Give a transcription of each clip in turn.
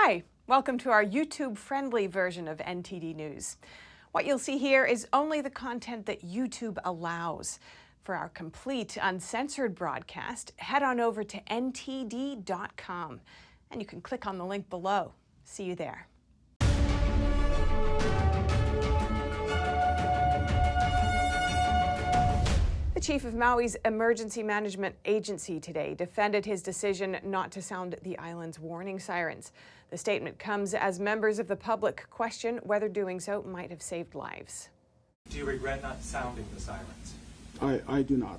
Hi, welcome to our YouTube-friendly version of NTD News. What you'll see here is only the content that YouTube allows. For our complete, uncensored broadcast, head on over to ntd.com, and you can click on the link below. See you there. The chief of Maui's Emergency Management Agency today defended his decision not to sound the island's warning sirens. The statement comes as members of the public question whether doing so might have saved lives. Do you regret not sounding the sirens? I do not.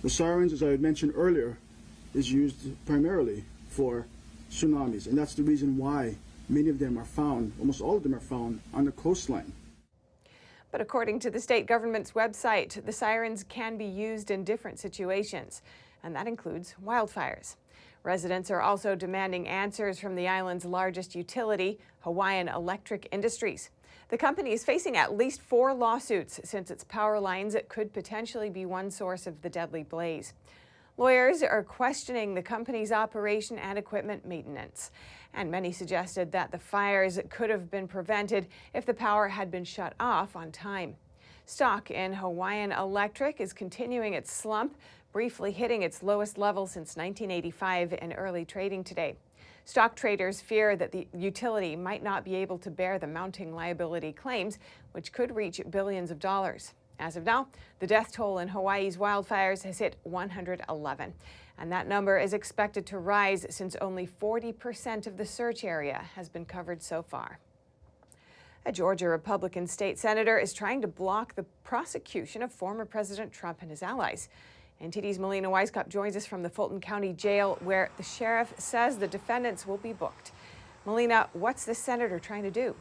The sirens, as I had mentioned earlier, is used primarily for tsunamis, and that's the reason why many of them are found, almost all of them are found, on the coastline. But according to the state government's website, the sirens can be used in different situations, and that includes wildfires. Residents are also demanding answers from the island's largest utility, Hawaiian Electric Industries. The company is facing at least 4 lawsuits since its power lines could potentially be one source of the deadly blaze. Lawyers are questioning the company's operation and equipment maintenance, and many suggested that the fires could have been prevented if the power had been shut off on time. Stock in Hawaiian Electric is continuing its slump, briefly hitting its lowest level since 1985 in early trading today. Stock traders fear that the utility might not be able to bear the mounting liability claims, which could reach billions of dollars. As of now, the death toll in Hawaii's wildfires has hit 111, and that number is expected to rise since only 40% of the search area has been covered so far. A Georgia Republican state senator is trying to block the prosecution of former President Trump and his allies. NTD's Melina Weisskopf joins us from the Fulton County Jail, where the sheriff says the defendants will be booked. Melina, what's the senator trying to do?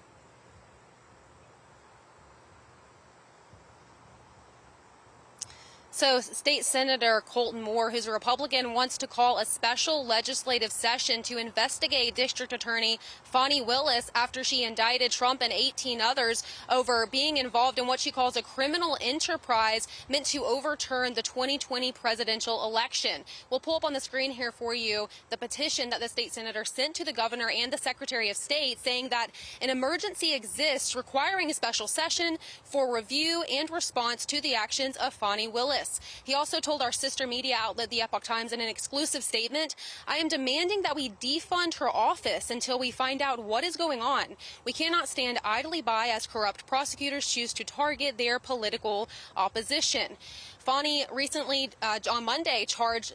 So State Senator Colton Moore, who's a Republican, wants to call a special legislative session to investigate District Attorney Fani Willis after she indicted Trump and 18 others over being involved in what she calls a criminal enterprise meant to overturn the 2020 presidential election. We'll pull up on the screen here for you the petition that the state senator sent to the governor and the Secretary of State saying that an emergency exists requiring a special session for review and response to the actions of Fani Willis. He also told our sister media outlet, the Epoch Times, in an exclusive statement, "I am demanding that we defund her office until we find out what is going on. We cannot stand idly by as corrupt prosecutors choose to target their political opposition." Fani recently, on Monday, charged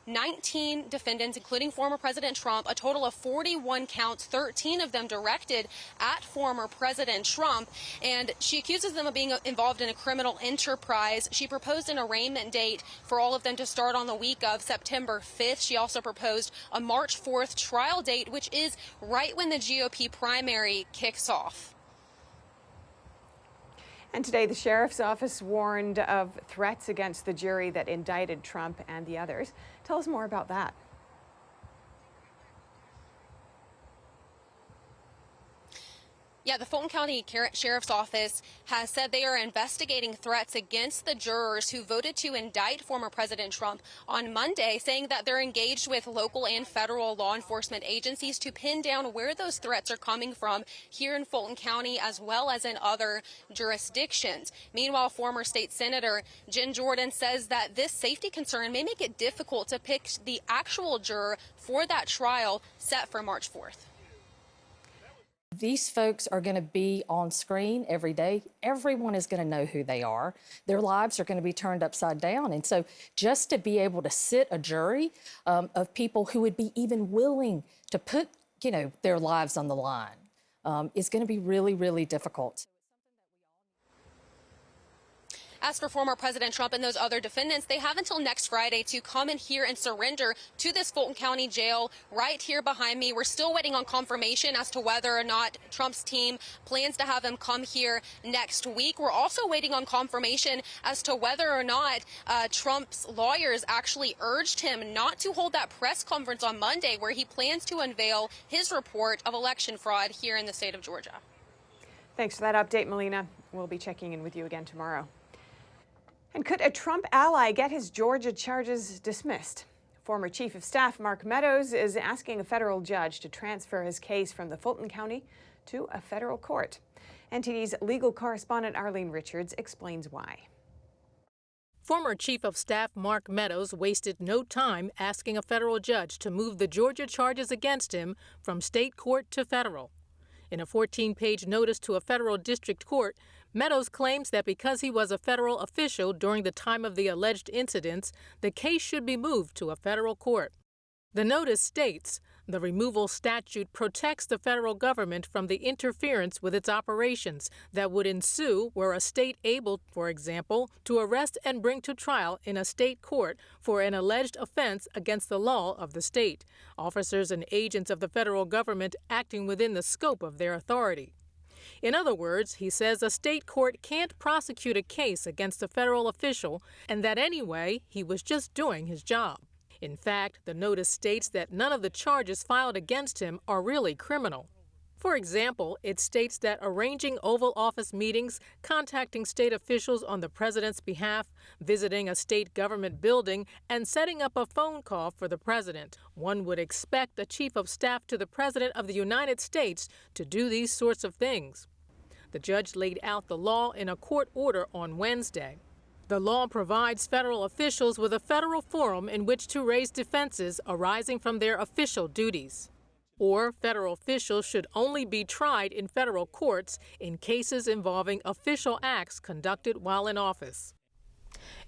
19 defendants, including former President Trump, a total of 41 counts, 13 of them directed at former President Trump. And she accuses them of being involved in a criminal enterprise. She proposed an arraignment date for all of them to start on the week of September 5th. She also proposed a March 4th trial date, which is right when the GOP primary kicks off. And today, the sheriff's office warned of threats against the jury that indicted Trump and the others. Tell us more about that. Yeah, the Fulton County Sheriff's Office has said they are investigating threats against the jurors who voted to indict former President Trump on Monday, saying that they're engaged with local and federal law enforcement agencies to pin down where those threats are coming from here in Fulton County as well as in other jurisdictions. Meanwhile, former state senator Jen Jordan says that this safety concern may make it difficult to pick the actual juror for that trial set for March 4th. These folks are going to be on screen every day. Everyone is going to know who they are. Their lives are going to be turned upside down. And so just to be able to sit a jury of people who would be even willing to put, their lives on the line is going to be really, really difficult. As for former President Trump and those other defendants, they have until next Friday to come in here and surrender to this Fulton County jail right here behind me. We're still waiting on confirmation as to whether or not Trump's team plans to have him come here next week. We're also waiting on confirmation as to whether or not Trump's lawyers actually urged him not to hold that press conference on Monday where he plans to unveil his report of election fraud here in the state of Georgia. Thanks for that update, Melina. We'll be checking in with you again tomorrow. And could a Trump ally get his Georgia charges dismissed? Former Chief of Staff Mark Meadows is asking a federal judge to transfer his case from the Fulton County to a federal court. NTD's legal correspondent Arlene Richards explains why. Former Chief of Staff Mark Meadows wasted no time asking a federal judge to move the Georgia charges against him from state court to federal. In a 14-page notice to a federal district court, Meadows claims that because he was a federal official during the time of the alleged incidents, the case should be moved to a federal court. The notice states, the removal statute protects the federal government from the interference with its operations that would ensue were a state able, for example, to arrest and bring to trial in a state court for an alleged offense against the law of the state, officers and agents of the federal government acting within the scope of their authority. In other words, he says a state court can't prosecute a case against a federal official, and that anyway, he was just doing his job. In fact, the notice states that none of the charges filed against him are really criminal. For example, it states that arranging Oval Office meetings, contacting state officials on the president's behalf, visiting a state government building, and setting up a phone call for the president. One would expect a chief of staff to the president of the United States to do these sorts of things. The judge laid out the law in a court order on Wednesday. The law provides federal officials with a federal forum in which to raise defenses arising from their official duties. Or federal officials should only be tried in federal courts in cases involving official acts conducted while in office.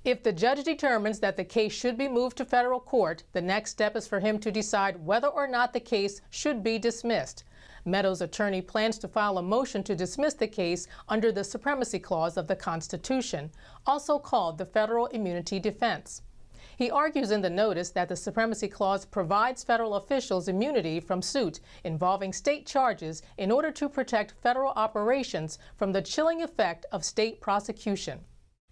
If the judge determines that the case should be moved to federal court, the next step is for him to decide whether or not the case should be dismissed. Meadows' attorney plans to file a motion to dismiss the case under the Supremacy Clause of the Constitution, also called the Federal Immunity Defense. He argues in the notice that the Supremacy Clause provides federal officials immunity from suit involving state charges in order to protect federal operations from the chilling effect of state prosecution.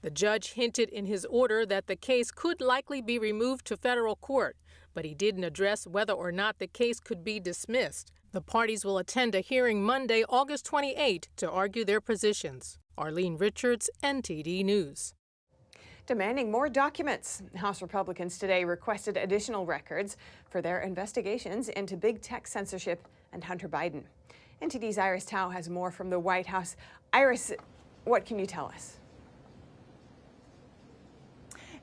The judge hinted in his order that the case could likely be removed to federal court, but he didn't address whether or not the case could be dismissed. The parties will attend a hearing Monday, August 28, to argue their positions. Arlene Richards, NTD News. Demanding more documents. House Republicans today requested additional records for their investigations into big tech censorship and Hunter Biden. NTD's Iris Tao has more from the White House. Iris, what can you tell us?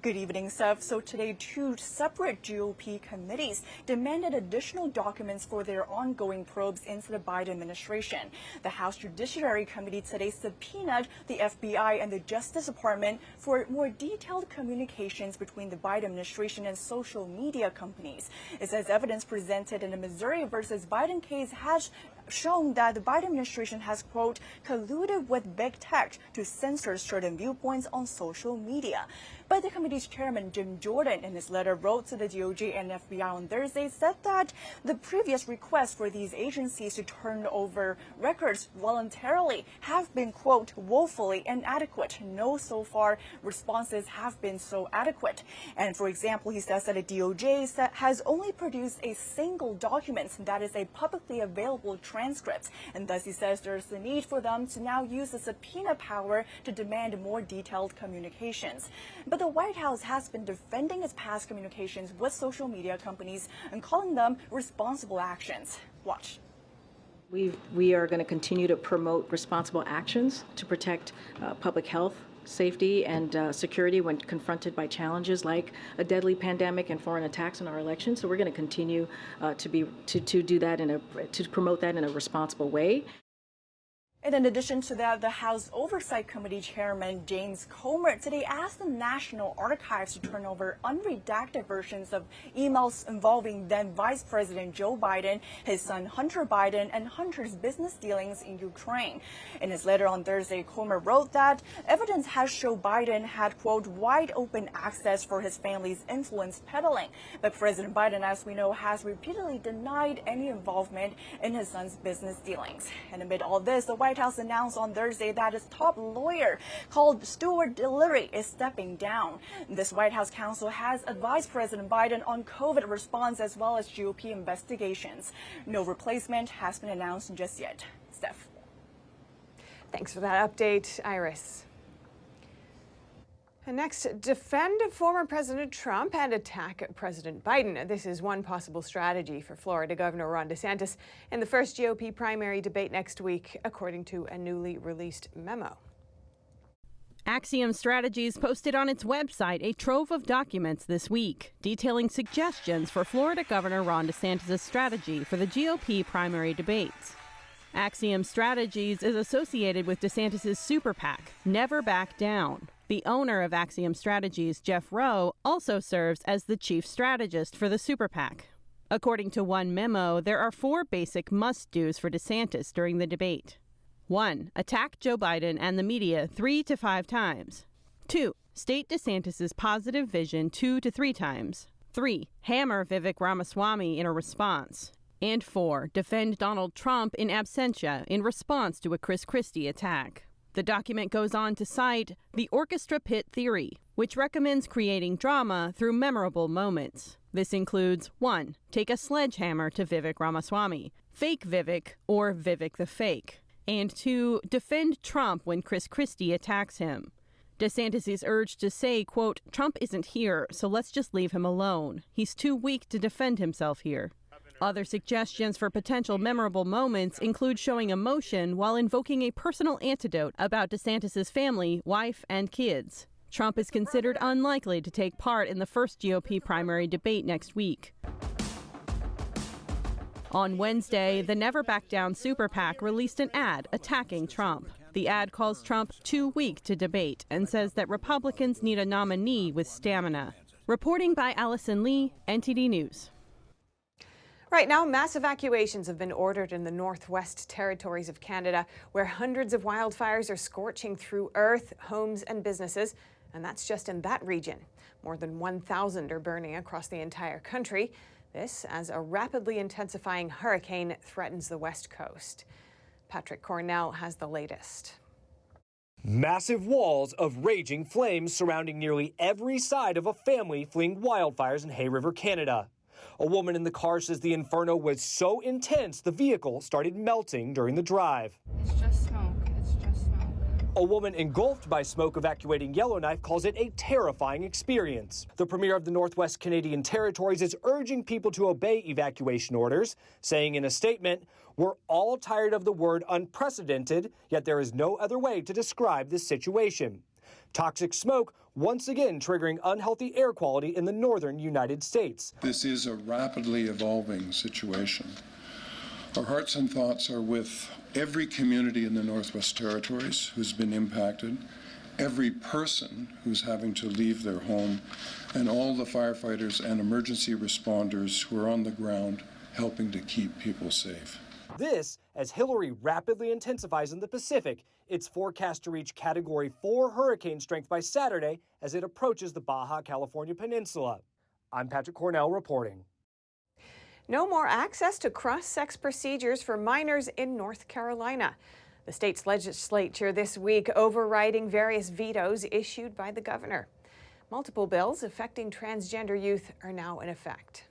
Good evening, Seth. So today, two separate GOP committees demanded additional documents for their ongoing probes into the Biden administration. The House Judiciary Committee today subpoenaed the FBI and the Justice Department for more detailed communications between the Biden administration and social media companies. It says evidence presented in the Missouri versus Biden case has shown that the Biden administration has, quote, colluded with big tech to censor certain viewpoints on social media. But the committee's chairman, Jim Jordan, in his letter wrote to the DOJ and FBI on Thursday, said that the previous requests for these agencies to turn over records voluntarily have been, quote, woefully inadequate. No so far responses have been so adequate. And for example, he says that the DOJ has only produced a single document that is a publicly available transcript. And thus he says there's a need for them to now use the subpoena power to demand more detailed communications. But the White House has been defending its past communications with social media companies and calling them responsible actions. Watch. We are going to continue to promote responsible actions to protect public health, safety, and security when confronted by challenges like a deadly pandemic and foreign attacks on our elections. So we're going to continue to do that to promote that in a responsible way. And in addition to that, the House Oversight Committee Chairman James Comer today asked the National Archives to turn over unredacted versions of emails involving then Vice President Joe Biden, his son Hunter Biden, and Hunter's business dealings in Ukraine. In his letter on Thursday, Comer wrote that evidence has shown Biden had, quote, wide open access for his family's influence peddling. But President Biden, as we know, has repeatedly denied any involvement in his son's business dealings. And amid all this, the White House announced on Thursday that its top lawyer, called Stuart Dillery, is stepping down. This White House counsel has advised President Biden on COVID response as well as GOP investigations. No replacement has been announced just yet. Steph. Thanks for that update, Iris. And next, defend former President Trump and attack President Biden. This is one possible strategy for Florida Governor Ron DeSantis in the first GOP primary debate next week, according to a newly released memo. Axiom Strategies posted on its website a trove of documents this week detailing suggestions for Florida Governor Ron DeSantis' strategy for the GOP primary debates. Axiom Strategies is associated with DeSantis' super PAC, Never Back Down. The owner of Axiom Strategies, Jeff Rowe, also serves as the chief strategist for the super PAC. According to one memo, there are 4 basic must-dos for DeSantis during the debate. 1. Attack Joe Biden and the media 3 to 5 times. 2. State DeSantis' positive vision 2 to 3 times. 3. Hammer Vivek Ramaswamy in a response. And 4. Defend Donald Trump in absentia in response to a Chris Christie attack. The document goes on to cite the orchestra pit theory, which recommends creating drama through memorable moments. This includes 1. Take a sledgehammer to Vivek Ramaswamy, fake Vivek or Vivek the fake. And 2. Defend Trump when Chris Christie attacks him. DeSantis is urged to say, quote, Trump isn't here, so let's just leave him alone. He's too weak to defend himself here. Other suggestions for potential memorable moments include showing emotion while invoking a personal anecdote about DeSantis' family, wife, and kids. Trump is considered unlikely to take part in the first GOP primary debate next week. On Wednesday, the Never Back Down super PAC released an ad attacking Trump. The ad calls Trump too weak to debate and says that Republicans need a nominee with stamina. Reporting by Allison Lee, NTD News. Right now, mass evacuations have been ordered in the Northwest Territories of Canada, where hundreds of wildfires are scorching through earth, homes, and businesses, and that's just in that region. More than 1,000 are burning across the entire country. This as a rapidly intensifying hurricane threatens the West Coast. Patrick Cornell has the latest. Massive walls of raging flames surrounding nearly every side of a family fleeing wildfires in Hay River, Canada. A woman in the car says the inferno was so intense the vehicle started melting during the drive. It's just smoke. It's just smoke. A woman engulfed by smoke evacuating Yellowknife calls it a terrifying experience. The premier of the Northwest Canadian Territories is urging people to obey evacuation orders, saying in a statement, "We're all tired of the word unprecedented, yet there is no other way to describe this situation." Toxic smoke once again triggering unhealthy air quality in the northern United States. This is a rapidly evolving situation. Our hearts and thoughts are with every community in the Northwest Territories who's been impacted, every person who's having to leave their home, and all the firefighters and emergency responders who are on the ground helping to keep people safe. This as Hillary rapidly intensifies in the Pacific. It's forecast to reach Category 4 hurricane strength by Saturday as it approaches the Baja California Peninsula. I'm Patrick Cornell reporting. No more access to cross-sex procedures for minors in North Carolina. The state's legislature this week overriding various vetoes issued by the governor. Multiple bills affecting transgender youth are now in effect.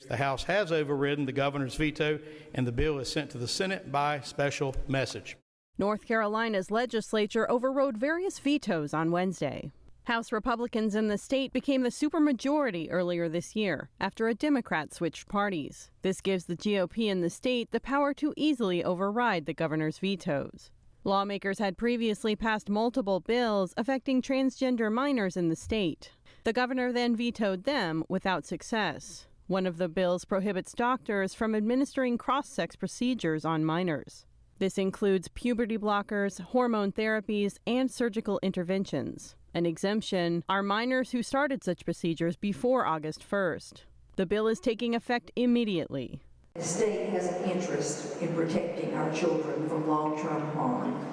The House has overridden the governor's veto, and the bill is sent to the Senate by special message. North Carolina's legislature overrode various vetoes on Wednesday. House Republicans in the state became the supermajority earlier this year after a Democrat switched parties. This gives the GOP in the state the power to easily override the governor's vetoes. Lawmakers had previously passed multiple bills affecting transgender minors in the state. The governor then vetoed them without success. One of the bills prohibits doctors from administering cross-sex procedures on minors. This includes puberty blockers, hormone therapies, and surgical interventions. An exemption are minors who started such procedures before August 1st. The bill is taking effect immediately. The state has an interest in protecting our children from long-term harm.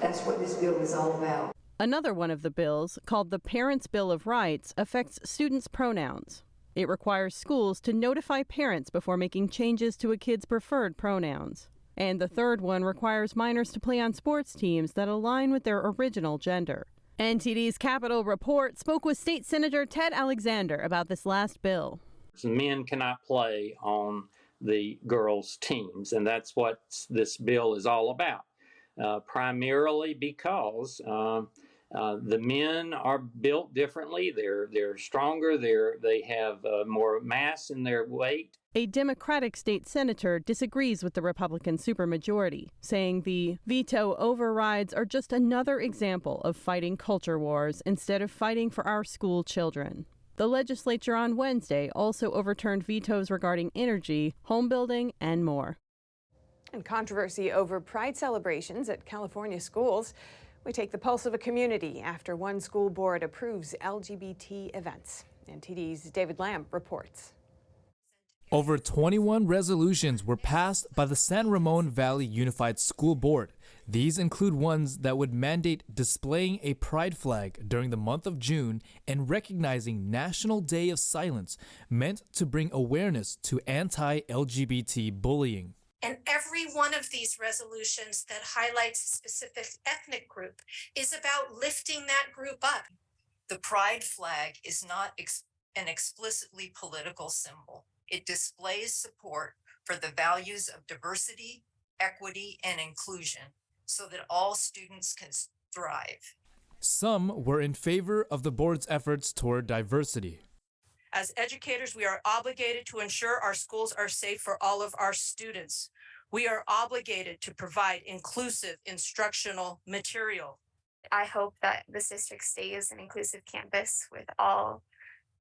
That's what this bill is all about. Another one of the bills, called the Parents' Bill of Rights, affects students' pronouns. It requires schools to notify parents before making changes to a kid's preferred pronouns. And the third one requires minors to play on sports teams that align with their original gender. NTD's Capitol Report spoke with State Senator Ted Alexander about this last bill. Men cannot play on the girls' teams, and that's what this bill is all about, primarily because The men are built differently. They're stronger. They have more mass in their weight. A Democratic state senator disagrees with the Republican supermajority, saying the veto overrides are just another example of fighting culture wars instead of fighting for our school children. The legislature on Wednesday also overturned vetoes regarding energy, home building, and more. And controversy over Pride celebrations at California schools. We take the pulse of a community after one school board approves LGBT events. NTD's David Lamb reports. Over 21 resolutions were passed by the San Ramon Valley Unified School Board. These include ones that would mandate displaying a pride flag during the month of June and recognizing National Day of Silence, meant to bring awareness to anti-LGBT bullying. And every one of these resolutions that highlights a specific ethnic group is about lifting that group up. The pride flag is not an explicitly political symbol. It displays support for the values of diversity, equity, and inclusion so that all students can thrive. Some were in favor of the board's efforts toward diversity. As educators, we are obligated to ensure our schools are safe for all of our students. We are obligated to provide inclusive instructional material. I hope that this district stays an inclusive campus with all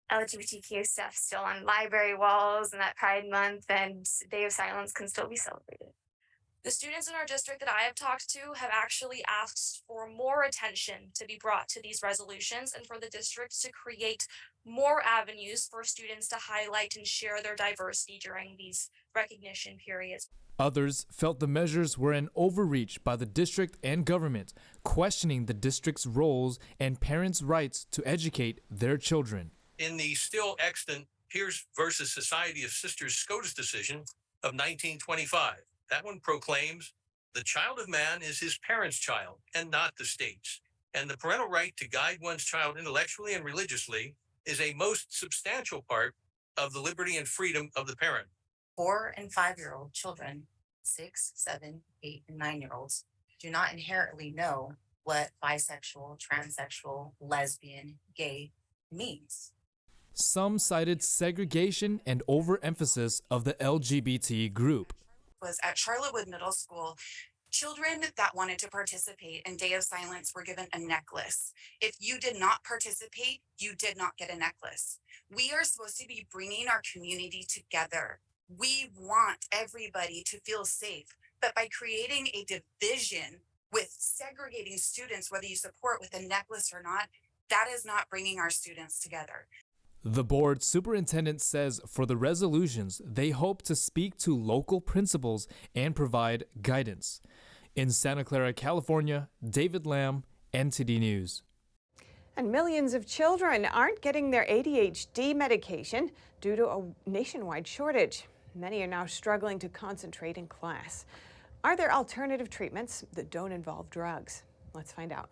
LGBTQ stuff still on library walls, and that Pride Month and Day of Silence can still be celebrated. The students in our district that I have talked to have actually asked for more attention to be brought to these resolutions and for the district to create more avenues for students to highlight and share their diversity during these recognition periods. Others felt the measures were an overreach by the district and government, questioning the district's roles and parents' rights to educate their children. In the still extant Pierce versus Society of Sisters SCOTUS decision of 1925, that one proclaims the child of man is his parents' child and not the state's. And the parental right to guide one's child intellectually and religiously is a most substantial part of the liberty and freedom of the parent. 4- and 5-year-old children, 6, 7, 8, and 9-year-olds, do not inherently know what bisexual, transsexual, lesbian, gay means. Some cited segregation and overemphasis of the LGBT group. Was at Charlottewood Middle School, children that wanted to participate in Day of Silence were given a necklace. If you did not participate, you did not get a necklace. We are supposed to be bringing our community together. We want everybody to feel safe, but by creating a division with segregating students, whether you support with a necklace or not, that is not bringing our students together. The board superintendent says for the resolutions, they hope to speak to local principals and provide guidance. In Santa Clara, California, David Lamb, NTD News. And millions of children aren't getting their ADHD medication due to a nationwide shortage. Many are now struggling to concentrate in class. Are there alternative treatments that don't involve drugs? Let's find out.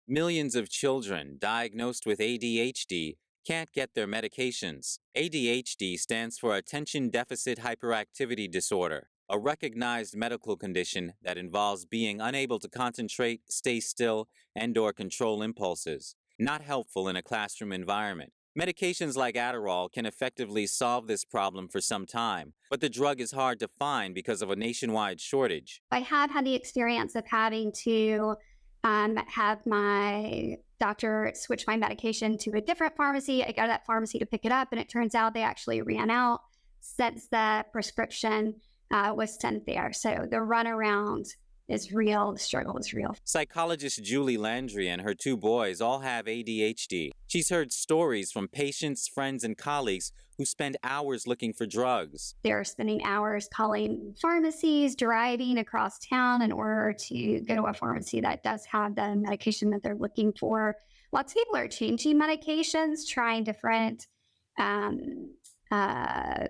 Millions of children diagnosed with ADHD can't get their medications. ADHD stands for Attention Deficit Hyperactivity Disorder, a recognized medical condition that involves being unable to concentrate, stay still, and/or control impulses. Not helpful in a classroom environment. Medications like Adderall can effectively solve this problem for some time, but the drug is hard to find because of a nationwide shortage. I have had the experience of having to have my doctor switch my medication to a different pharmacy. I go to that pharmacy to pick it up, and it turns out they actually ran out since the prescription was sent there. So the runaround is real, the struggle is real. Psychologist Julie Landry and her 2 boys all have ADHD. She's heard stories from patients, friends, and colleagues who spend hours looking for drugs. They're spending hours calling pharmacies, driving across town in order to go to a pharmacy that does have the medication that they're looking for. Lots of people are changing medications, trying different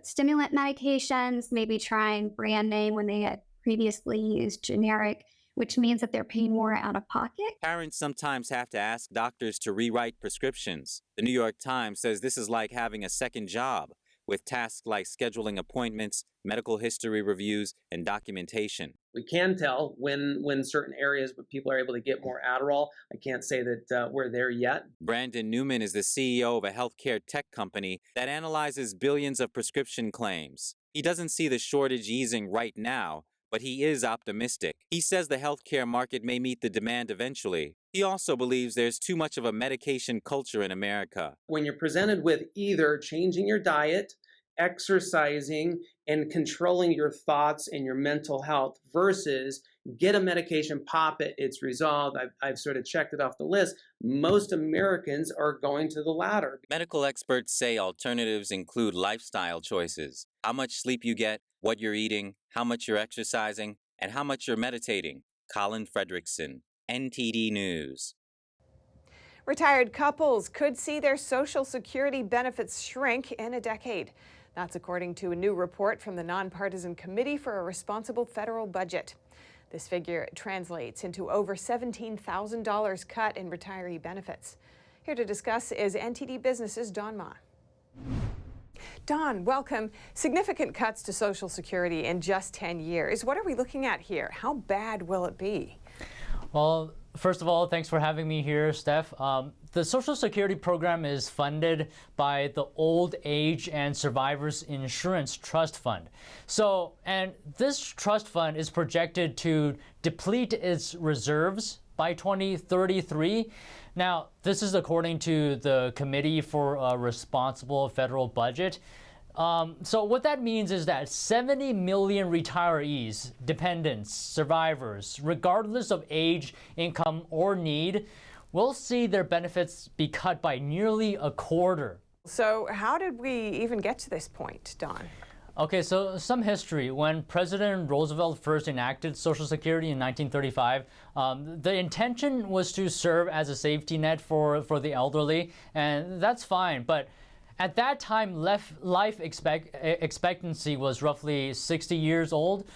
stimulant medications, maybe trying brand name when they had previously used generic, which means that they're paying more out of pocket. Parents sometimes have to ask doctors to rewrite prescriptions. The New York Times says this is like having a second job. with tasks like scheduling appointments, medical history reviews, and documentation. We can tell when certain areas where people are able to get more Adderall. I can't say that we're there yet. Brandon Newman is the CEO of a healthcare tech company that analyzes billions of prescription claims. He doesn't see the shortage easing right now, but he is optimistic. He says the healthcare market may meet the demand eventually. He also believes there's too much of a medication culture in America. When you're presented with either changing your diet, exercising, and controlling your thoughts and your mental health versus get a medication, pop it, it's resolved. I've sort of checked it off the list. Most Americans are going to the latter. Medical experts say alternatives include lifestyle choices, how much sleep you get, what you're eating, how much you're exercising, and how much you're meditating. Colin Fredrickson, NTD News. Retired couples could see their Social Security benefits shrink in a decade. That's according to a new report from the Nonpartisan Committee for a Responsible Federal Budget. This figure translates into over $17,000 cut in retiree benefits. Here to discuss is NTD Business's Don Ma. Don, welcome. Significant cuts to Social Security in just 10 years. What are we looking at here? How bad will it be? Well, first of all, thanks for having me here, Steph. The Social Security program is funded by the Old Age and Survivors Insurance Trust Fund. And this trust fund is projected to deplete its reserves by 2033. Now, this is according to the Committee for a Responsible Federal Budget. So what that means is that 70 million retirees, dependents, survivors, regardless of age, income, or need, will see their benefits be cut by nearly a quarter. So how did we even get to this point, Don? Okay, so some history. When President Roosevelt first enacted Social Security in 1935, the intention was to serve as a safety net for the elderly, and that's fine. But at that time, life expectancy was roughly 60 years old.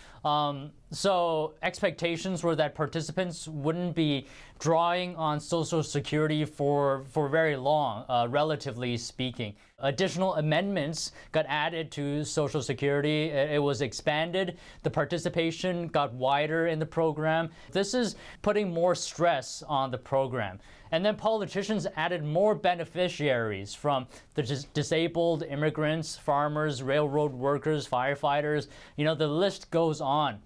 So expectations were that participants wouldn't be drawing on Social Security for very long, relatively speaking. Additional amendments got added to Social Security. It was expanded. The participation got wider in the program. This is putting more stress on the program. And then politicians added more beneficiaries from the disabled, immigrants, farmers, railroad workers, firefighters. You know, the list goes on.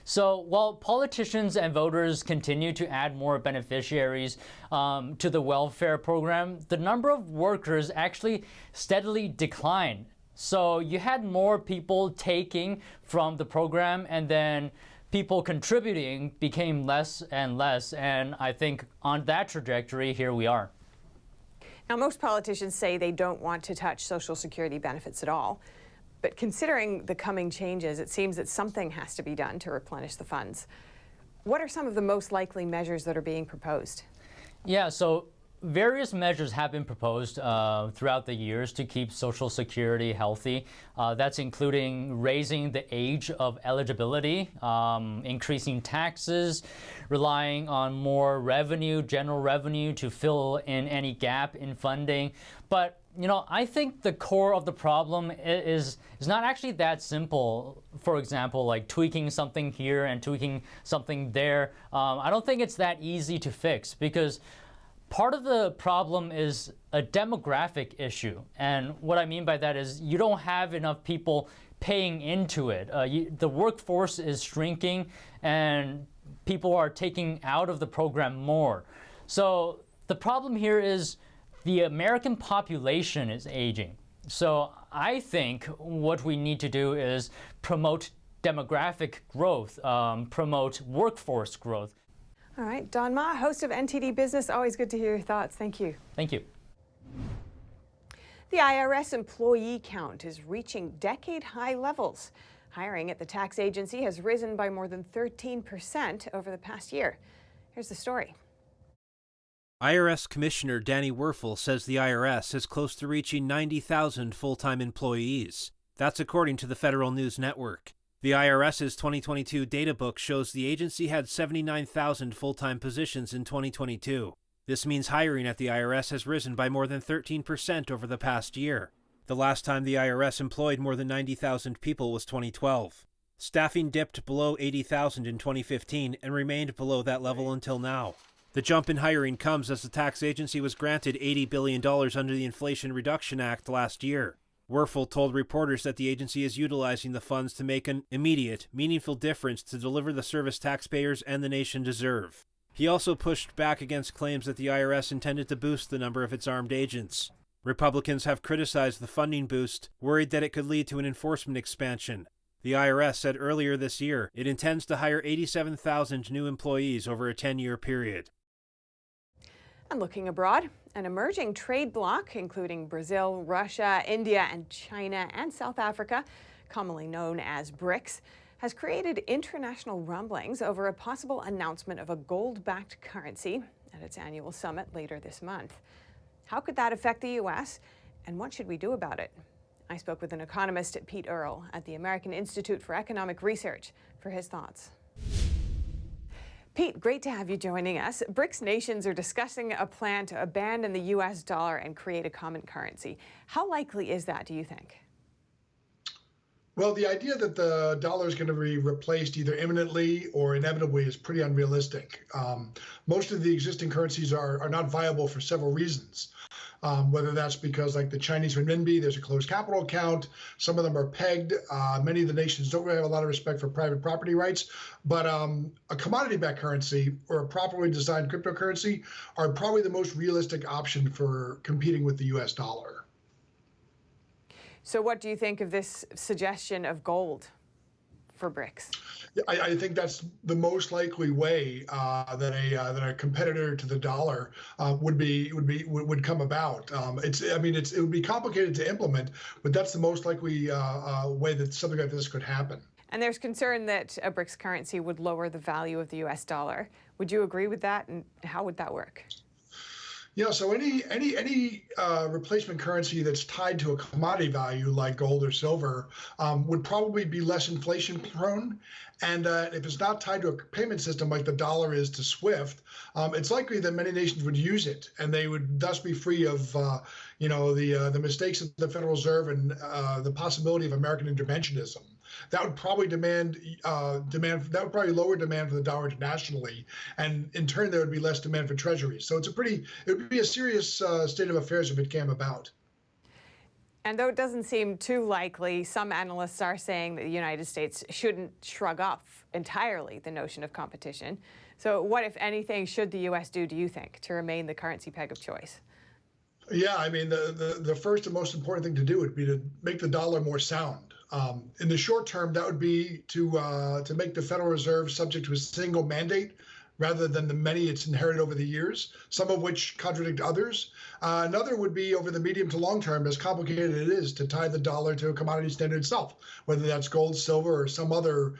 So while politicians and voters continue to add more beneficiaries to the welfare program, the number of workers actually steadily declined. So you had more people taking from the program, and then people contributing became less and less. And I think on that trajectory, here we are. Now, most politicians say they don't want to touch Social Security benefits at all. But considering the coming changes, it seems that something has to be done to replenish the funds. What are some of the most likely measures that are being proposed? Yeah, so various measures have been proposed throughout the years to keep Social Security healthy. That's including raising the age of eligibility, increasing taxes, relying on more revenue, general revenue, to fill in any gap in funding. But you know, I think the core of the problem is not actually that simple. For example, like tweaking something here and tweaking something there. I don't think it's that easy to fix, because part of the problem is a demographic issue. And what I mean by that is you don't have enough people paying into it. The workforce is shrinking and people are taking out of the program more. So the problem here is the American population is aging. So I think what we need to do is promote demographic growth, promote workforce growth. All right, Don Ma, host of NTD Business. Always good to hear your thoughts. Thank you. Thank you. The IRS employee count is reaching decade-high levels. Hiring at the tax agency has risen by more than 13% over the past year. Here's the story. IRS Commissioner Danny Werfel says the IRS is close to reaching 90,000 full-time employees. That's according to the Federal News Network. The IRS's 2022 data book shows the agency had 79,000 full-time positions in 2022. This means hiring at the IRS has risen by more than 13% over the past year. The last time the IRS employed more than 90,000 people was 2012. Staffing dipped below 80,000 in 2015 and remained below that level until now. The jump in hiring comes as the tax agency was granted $80 billion under the Inflation Reduction Act last year. Werfel told reporters that the agency is utilizing the funds to make an immediate, meaningful difference to deliver the service taxpayers and the nation deserve. He also pushed back against claims that the IRS intended to boost the number of its armed agents. Republicans have criticized the funding boost, worried that it could lead to an enforcement expansion. The IRS said earlier this year it intends to hire 87,000 new employees over a 10-year period. And looking abroad, an emerging trade bloc, including Brazil, Russia, India, and China, and South Africa, commonly known as BRICS, has created international rumblings over a possible announcement of a gold-backed currency at its annual summit later this month. How could that affect the U.S., and what should we do about it? I spoke with an economist, Pete Earle, at the American Institute for Economic Research for his thoughts. Pete, great to have you joining us. BRICS nations are discussing a plan to abandon the U.S. dollar and create a common currency. How likely is that, do you think? Well, the idea that the dollar is going to be replaced either imminently or inevitably is pretty unrealistic. Most of the existing currencies are not viable for several reasons. Whether that's because, like the Chinese renminbi, there's a closed capital account. Some of them are pegged. Many of the nations don't really have a lot of respect for private property rights. But a commodity-backed currency or a properly designed cryptocurrency are probably the most realistic option for competing with the U.S. dollar. So what do you think of this suggestion of gold for BRICS? I think that's the most likely way that a competitor to the dollar would come about. It would be complicated to implement, but that's the most likely way that something like this could happen. And there's concern that a BRICS currency would lower the value of the U.S. dollar. Would you agree with that, and how would that work? Yeah, so any replacement currency that's tied to a commodity value like gold or silver would probably be less inflation prone. And if it's not tied to a payment system like the dollar is to SWIFT, it's likely that many nations would use it, and they would thus be free of the mistakes of the Federal Reserve and the possibility of American interventionism. That would probably lower demand for the dollar internationally, and in turn there would be less demand for treasuries. So it would be a serious state of affairs if it came about. And though it doesn't seem too likely, some analysts are saying that the United States shouldn't shrug off entirely the notion of competition. So what, if anything, should the U.S. do you think, to remain the currency peg of choice? Yeah, I mean, the first and most important thing to do would be to make the dollar more sound. In the short term, that would be to make the Federal Reserve subject to a single mandate rather than the many it's inherited over the years, some of which contradict others. Another would be over the medium to long term, as complicated it is to tie the dollar to a commodity standard itself, whether that's gold, silver, or some other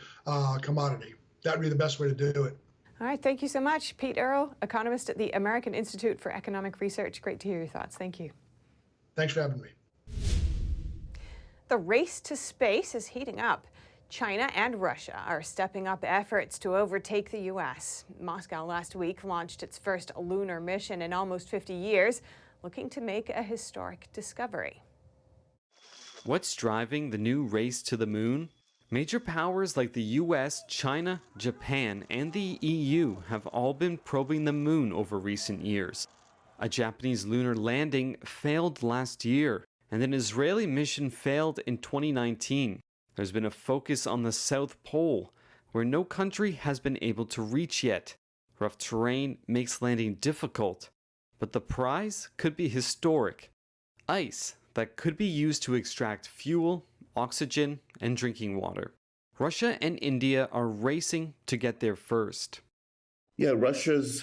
commodity. That would be the best way to do it. All right, thank you so much. Pete Earle, economist at the American Institute for Economic Research. Great to hear your thoughts. Thank you. Thanks for having me. The race to space is heating up. China and Russia are stepping up efforts to overtake the U.S. Moscow last week launched its first lunar mission in almost 50 years, looking to make a historic discovery. What's driving the new race to the moon? Major powers like the US, China, Japan, and the EU have all been probing the moon over recent years. A Japanese lunar landing failed last year, and an Israeli mission failed in 2019. There's been a focus on the South Pole, where no country has been able to reach yet. Rough terrain makes landing difficult, but the prize could be historic. Ice that could be used to extract fuel, oxygen, and drinking water. Russia and India are racing to get there first. Yeah, Russia's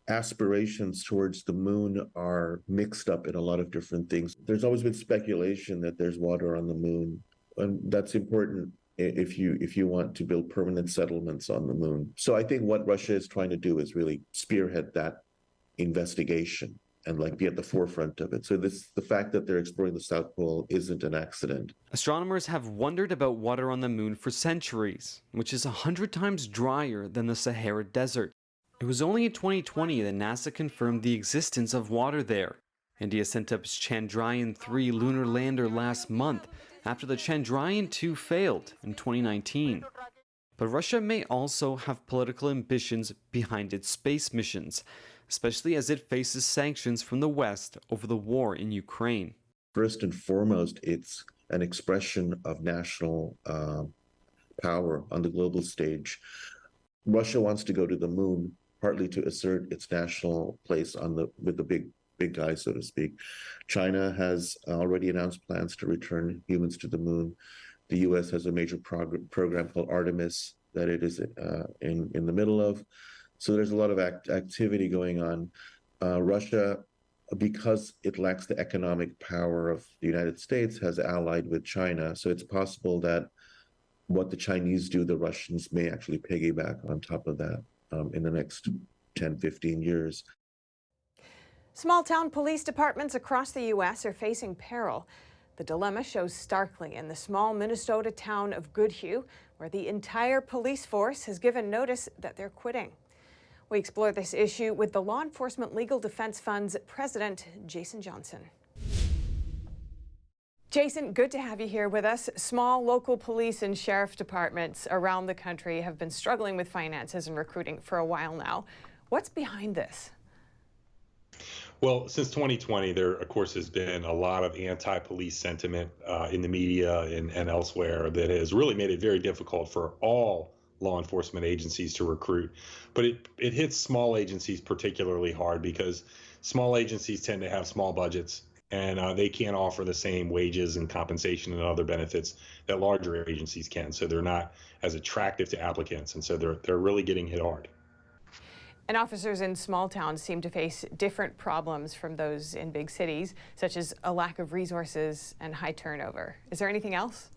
aspirations towards the moon are mixed up in a lot of different things. There's always been speculation that there's water on the moon, and that's important if you want to build permanent settlements on the moon. So I think what Russia is trying to do is really spearhead that investigation and be at the forefront of it. So the fact that they're exploring the South Pole isn't an accident. Astronomers have wondered about water on the moon for centuries, which is 100 times drier than the Sahara Desert. It was only in 2020 that NASA confirmed the existence of water there. India sent up its Chandrayaan-3 lunar lander last month after the Chandrayaan-2 failed in 2019. But Russia may also have political ambitions behind its space missions, especially as it faces sanctions from the West over the war in Ukraine. First and foremost, it's an expression of national power on the global stage. Russia wants to go to the moon, partly to assert its national place with the big guys, so to speak. China has already announced plans to return humans to the moon. The U.S. has a major program called Artemis that it is in the middle of. So there's a lot of activity going on. Russia, because it lacks the economic power of the United States, has allied with China. So it's possible that what the Chinese do, the Russians may actually piggyback on top of that in the next 10, 15 years. Small-town police departments across the U.S. are facing peril. The dilemma shows starkly in the small Minnesota town of Goodhue, where the entire police force has given notice that they're quitting. We explore this issue with the Law Enforcement Legal Defense Fund's president, Jason Johnson. Jason, good to have you here with us. Small local police and sheriff departments around the country have been struggling with finances and recruiting for a while now. What's behind this? Well, since 2020, there, of course, has been a lot of anti-police sentiment in the media and elsewhere that has really made it very difficult for all law enforcement agencies to recruit. But it hits small agencies particularly hard because small agencies tend to have small budgets, and they can't offer the same wages and compensation and other benefits that larger agencies can. So they're not as attractive to applicants, and so they're really getting hit hard. And officers in small towns seem to face different problems from those in big cities, such as a lack of resources and high turnover. Is there anything else?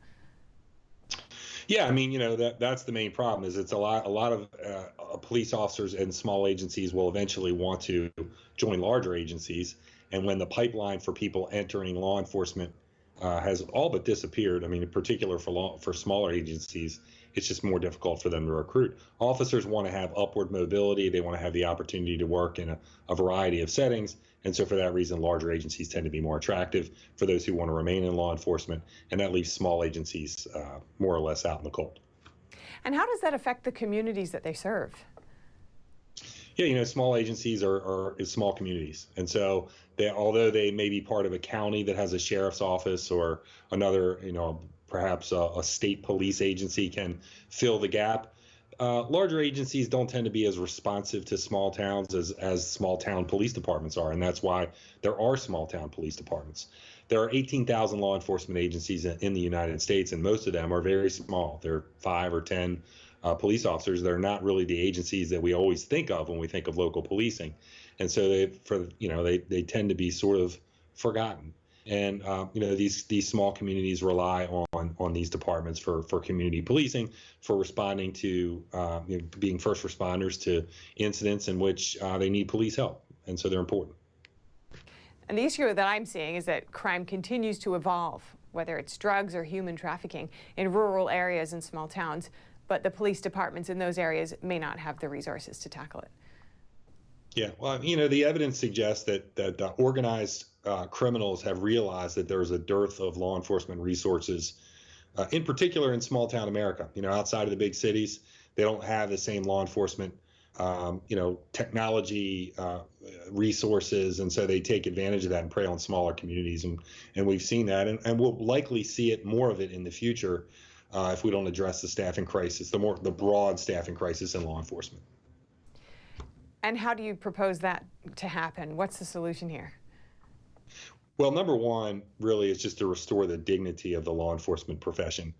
Yeah, I mean, that's the main problem. Is it's a lot of police officers in small agencies will eventually want to join larger agencies, and when the pipeline for people entering law enforcement has all but disappeared, I mean, in particular for smaller agencies, it's just more difficult for them to recruit. Officers want to have upward mobility. They want to have the opportunity to work in a variety of settings. And so for that reason, larger agencies tend to be more attractive for those who want to remain in law enforcement. And that leaves small agencies more or less out in the cold. And how does that affect the communities that they serve? Yeah, small agencies are small communities. And so although they may be part of a county that has a sheriff's office or another, perhaps a state police agency can fill the gap. Larger agencies don't tend to be as responsive to small towns as small town police departments are, and that's why there are small town police departments. There are 18,000 law enforcement agencies in the United States, and most of them are very small. They're 5 or 10 police officers. They're not really the agencies that we always think of when we think of local policing, and so they tend to be sort of forgotten. And these small communities rely on these departments for community policing, for responding to being first responders to incidents in which they need police help, and so they're important. And the issue that I'm seeing is that crime continues to evolve, whether it's drugs or human trafficking, in rural areas and small towns, but the police departments in those areas may not have the resources to tackle it. Yeah, well, the evidence suggests that organized criminals have realized that there's a dearth of law enforcement resources, in particular in small town America. Outside of the big cities, they don't have the same law enforcement, technology resources, and so they take advantage of that and prey on smaller communities. And we've seen that, and we'll likely see it more of it in the future if we don't address the staffing crisis, the broad staffing crisis in law enforcement. And how do you propose that to happen? What's the solution here? Well, number one, really, is just to restore the dignity of the law enforcement profession.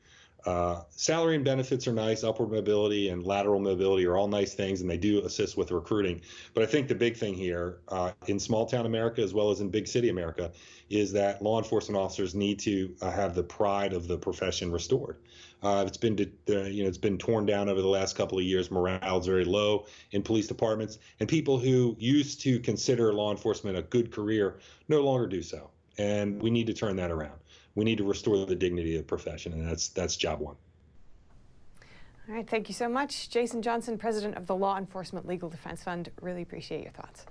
Salary and benefits are nice. Upward mobility and lateral mobility are all nice things, and they do assist with recruiting. But I think the big thing here in small town America, as well as in big city America, is that law enforcement officers need to have the pride of the profession restored. It's been torn down over the last couple of years. Morale is very low in police departments, and people who used to consider law enforcement a good career no longer do so. And we need to turn that around. We need to restore the dignity of the profession, and that's job one. All right, thank you so much. Jason Johnson, president of the Law Enforcement Legal Defense Fund. Really appreciate your thoughts.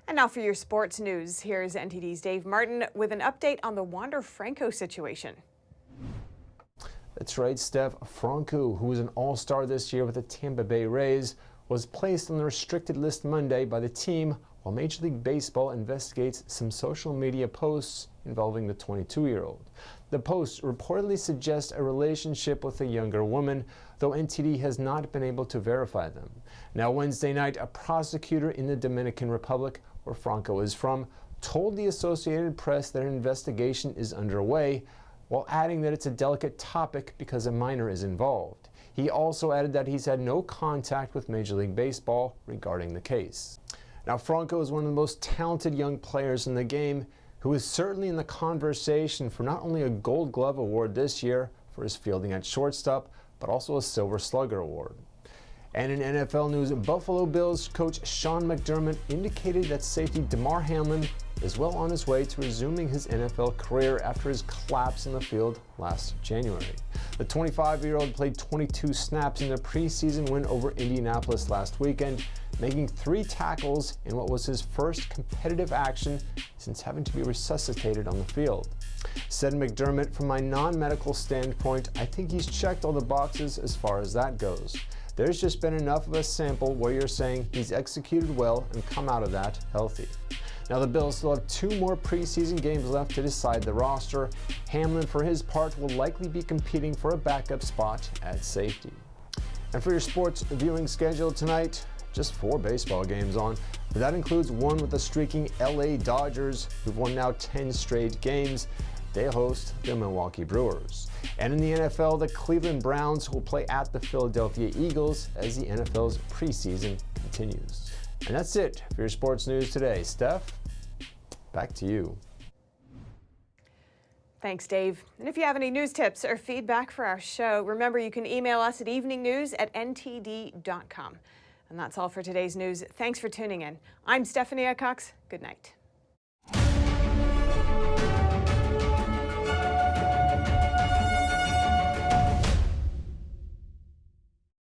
And now for your sports news, here's NTD's Dave Martin with an update on the Wander Franco situation. That's right, Steph. Franco, who was an all-star this year with the Tampa Bay Rays, was placed on the restricted list Monday by the team while Major League Baseball investigates some social media posts involving the 22-year-old. The posts reportedly suggest a relationship with a younger woman, though NTD has not been able to verify them. Now, Wednesday night, a prosecutor in the Dominican Republic, where Franco is from, told the Associated Press that an investigation is underway, while adding that it's a delicate topic because a minor is involved. He also added that he's had no contact with Major League Baseball regarding the case. Now, Franco is one of the most talented young players in the game, who is certainly in the conversation for not only a Gold Glove award this year for his fielding at shortstop, but also a Silver Slugger award. And in NFL news, Buffalo Bills coach Sean McDermott indicated that safety Damar Hamlin is well on his way to resuming his NFL career after his collapse in the field last January. The 25-year-old played 22 snaps in their preseason win over Indianapolis last weekend, making 3 tackles in what was his first competitive action since having to be resuscitated on the field. Said McDermott, from my non-medical standpoint, I think he's checked all the boxes as far as that goes. There's just been enough of a sample where you're saying he's executed well and come out of that healthy. Now, the Bills still have 2 more preseason games left to decide the roster. Hamlin, for his part, will likely be competing for a backup spot at safety. And for your sports viewing schedule tonight, just 4 baseball games on, but that includes one with the streaking LA Dodgers, who've won now 10 straight games. They host the Milwaukee Brewers. And in the NFL, the Cleveland Browns will play at the Philadelphia Eagles as the NFL's preseason continues. And that's it for your sports news today. Steph, back to you. Thanks, Dave. And if you have any news tips or feedback for our show, remember you can email us at eveningnews@ntd.com. And that's all for today's news. Thanks for tuning in. I'm Stephanie Cox. Good night.